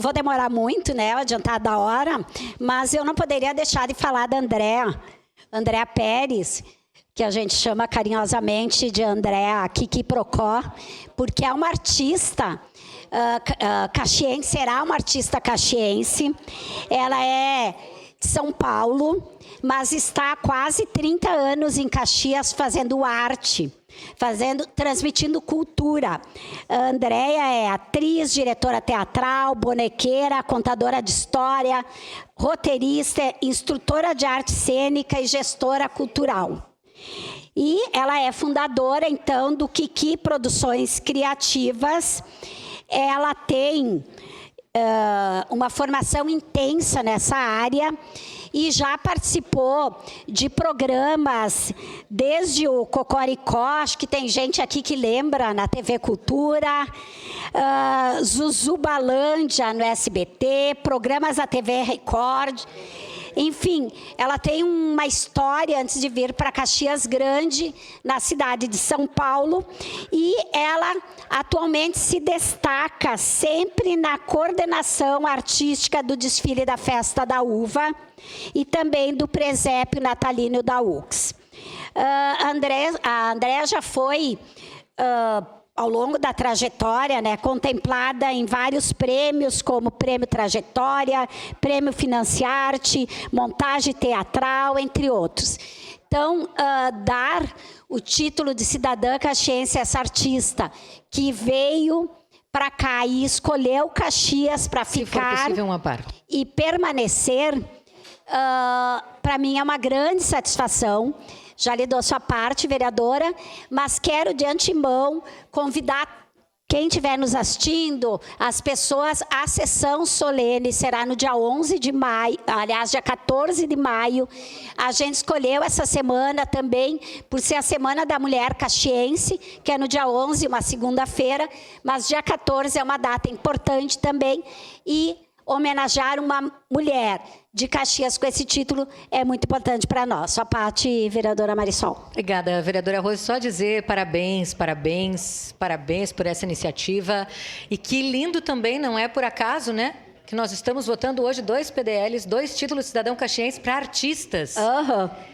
Vou demorar muito, né, adiantado da hora, mas eu não poderia deixar de falar da Andréa Pérez, que a gente chama carinhosamente de Andréa Kiki Procó, porque é uma artista caxiense, será uma artista caxiense. Ela é de São Paulo, mas está há quase 30 anos em Caxias fazendo arte, transmitindo cultura. A Andréa é atriz, diretora teatral, bonequeira, contadora de história, roteirista, instrutora de arte cênica e gestora cultural. E ela é fundadora, então, do Kiki Produções Criativas. Ela tem uma formação intensa nessa área e já participou de programas, desde o Cocoricó, acho que tem gente aqui que lembra, na TV Cultura, Zuzubalândia no SBT, programas da TV Record. Enfim, ela tem uma história antes de vir para Caxias Grande, na cidade de São Paulo, e ela atualmente se destaca sempre na coordenação artística do desfile da Festa da Uva e também do presépio natalino da UX. A Andréa já foi, ao longo da trajetória, né, contemplada em vários prêmios, como Prêmio Trajetória, Prêmio Financiarte, Montagem Teatral, entre outros. Então, dar o título de cidadã caxiense a essa artista que veio para cá e escolheu Caxias para ficar e permanecer, para mim é uma grande satisfação. Já lhe dou sua parte, vereadora, mas quero de antemão convidar quem estiver nos assistindo, as pessoas, a sessão solene será no dia 11 de maio, aliás, dia 14 de maio. A gente escolheu essa semana também, por ser a Semana da Mulher Caxiense, que é no dia 11, uma segunda-feira, mas dia 14 é uma data importante também, e homenagear uma mulher de Caxias com esse título é muito importante para nós. Sua parte, vereadora Marisol. Obrigada, vereadora Rose. Só dizer parabéns, parabéns, parabéns por essa iniciativa. E que lindo também, não é por acaso, né? Que nós estamos votando hoje 2 PDLs, 2 títulos de cidadão caxiense para artistas.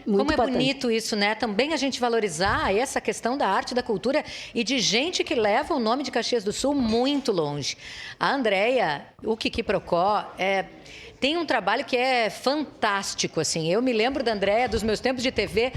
Muito Como é importante. bonito isso, né? Também a gente valorizar essa questão da arte, da cultura e de gente que leva o nome de Caxias do Sul muito longe. A Andréa, o Kiki Procó, tem um trabalho que é fantástico, assim. Eu me lembro da Andréa, dos meus tempos de TV,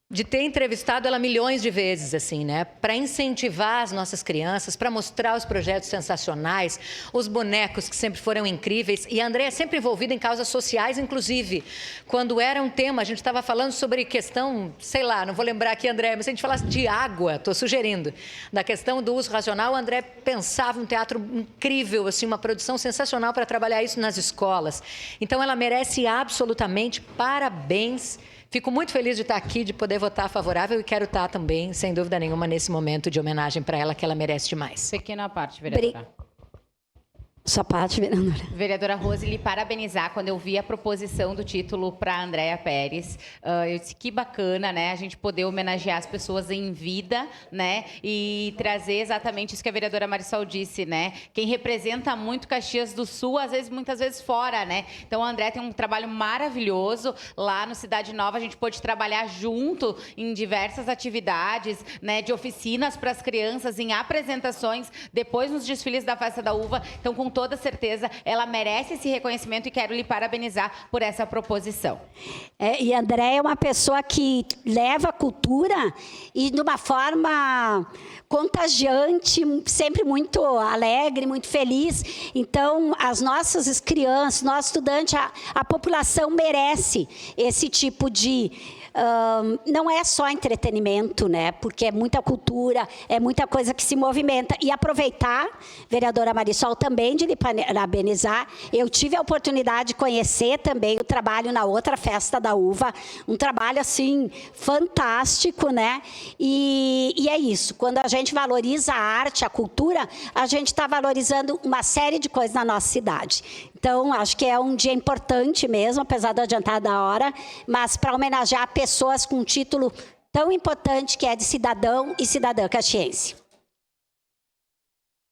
de ter entrevistado ela milhões de vezes, assim, né? Para incentivar as nossas crianças, para mostrar os projetos sensacionais, os bonecos que sempre foram incríveis. E a Andréa é sempre envolvida em causas sociais, inclusive. Quando era um tema, a gente estava falando sobre questão, sei lá, não vou lembrar aqui, Andréa, mas se a gente falasse de água, estou sugerindo, da questão do uso racional, a Andréa pensava um teatro incrível, assim, uma produção sensacional para trabalhar isso nas escolas. Então, ela merece absolutamente parabéns. Fico muito feliz de estar aqui, de poder votar favorável e quero estar também, sem dúvida nenhuma, nesse momento de homenagem para ela, que ela merece demais. Pequena parte, vereadora. Sua parte, vereadora. Vereadora Rose, lhe parabenizar quando eu vi a proposição do título para a Andréa Pérez. Eu disse que bacana, né? A gente poder homenagear as pessoas em vida, né? E trazer exatamente isso que a vereadora Marisol disse, né? Quem representa muito Caxias do Sul, muitas vezes fora, né? Então a Andréa tem um trabalho maravilhoso lá no Cidade Nova. A gente pôde trabalhar junto em diversas atividades, né? De oficinas para as crianças, em apresentações, depois nos desfiles da Festa da Uva. Então, com toda certeza, ela merece esse reconhecimento e quero lhe parabenizar por essa proposição. E a Andréa é uma pessoa que leva a cultura e de uma forma contagiante, sempre muito alegre, muito feliz. Então, as nossas crianças, nossos estudantes, a população merece esse tipo de... não é só entretenimento, né? Porque é muita cultura, é muita coisa que se movimenta. E aproveitar, vereadora Marisol, também de lhe parabenizar. Eu tive a oportunidade de conhecer também o trabalho na outra Festa da Uva, um trabalho, assim, fantástico, né? E é isso, quando a gente valoriza a arte, a cultura, a gente está valorizando uma série de coisas na nossa cidade. Então, acho que é um dia importante mesmo, apesar do adiantado da hora, mas para homenagear pessoas com um título tão importante que é de cidadão e cidadã caxiense.